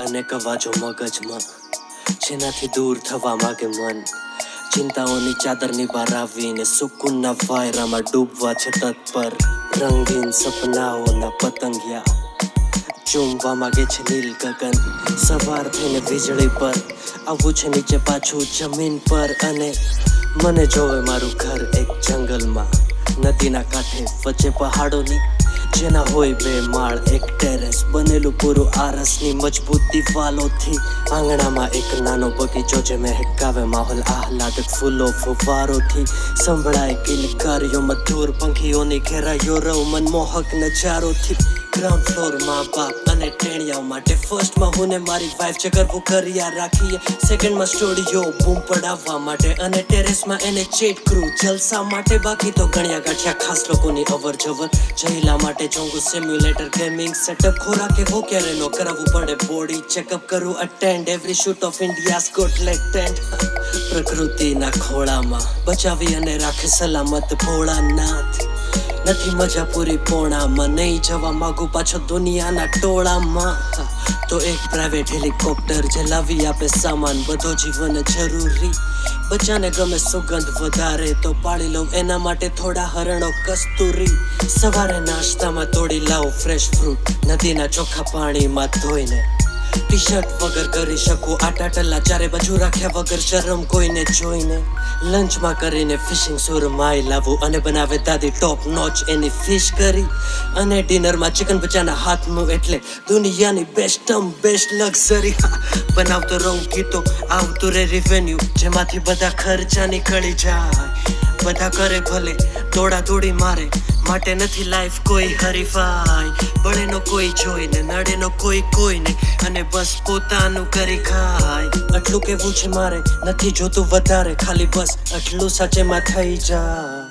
અનેક અવાજો મગજમાં જેનાથી દૂર થવા માગે મન ચિંતાઓની ચાદરની બહાર આવીને સુકૂનના વાયરામાં ડૂબવા છે તત્પર રંગીન સપનાઓના પતંગિયા ચૂમવા માગે છે નીલ ગગન સવાર થઈને વીજળી પર આવું છે નીચે પાછું જમીન પર અને મને જોવે મારું ઘર એક જંગલમાં નદીના કાંઠે વચ્ચે પહાડોની જેના હોય બે માળ એક ટેરેસ બનેલું પૂરું આરસની મજબૂત દિવાલોથી આંગણામાં એક નાનો બગીચો જે મહેકાવે માહોલ આહલાદક ફૂલો ફુવારોથી સંભળાય કિલકારીઓ મધુર પંખીઓની ઘેરાયો રવ મનમોહક નજારોથી ગ્રાઉન્ડ ફ્લોર માં બાપ અને ટેણિયાઓ માટે ફર્સ્ટમાં હું ને મારી વાઈફ જે કરવું કર્યા રાખીએ સેકન્ડમાં સ્ટુડિયો બૂમ પડાવવા માટે અને ટેરેસમાં એને ચેટ ક્રૂ જલસા માટે બાકી તો ગણ્યા ગાંઠ્યા ખાસ લોકોની અવર જવર જઈલા માટે જોંગું સિમ્યુલેટર ગેમિંગ સેટઅપ ખોરાક એવો ક્યારે નો કરાવવું પડે બોડી ચેકઅપ કરું attend every shoot of India's got latent પ્રકૃતિના ખોળામાં બચાવી અને રાખે સલામત ભોળાનાથ નથી મજા પૂરી પોણામાં નહીં જવા માંગુ પાછો દુનિયાના ટોળામાં તો એક પ્રાઇવેટ હેલિકોપ્ટર જે લાવી આપે સામાન બધો જીવન જરૂરી બચ્ચાને ગમે સુગંધ વધારે તો પાડી લઉં એના માટે થોડા હરણો કસ્તુરી સવારે નાસ્તામાં તોડી લાવું ફ્રેશ ફ્રૂટ નદીના ચોખ્ખા પાણીમાં ધોઈને ટી શર્ટ વગર કરી શકું આટા ટલ્લા ચારે બાજુ રાખ્યા વગર શરમ કોઈને જોઈને લંચમાં કરીને ફિશિંગ સુરમાઈ લાવું અને બનાવે દાદી ટોપ નોચ એની ફિશ કરી અને ડિનરમાં ચિકન બચ્ચાના હાથનું એટલે દુનિયાની બેસ્ટ લક્ઝરી બનાવતો રહું ગીતો આવતું રે રેવન્યુ જેમાંથી બધા ખર્ચા નીકળી જાય બધા કરે ભલે દોડા દોડી મારે માટે નથી લાઈફ કોઈ હરીફાઈ બળેનો કોઈ જોઈને નડેનો કોઈ કોઈને અને બસ પોતાનું કરી ખાય આટલું કેવું છે મારે નથી જોતું વધારે ખાલી બસ આટલું સાચેમાં થઈ જાય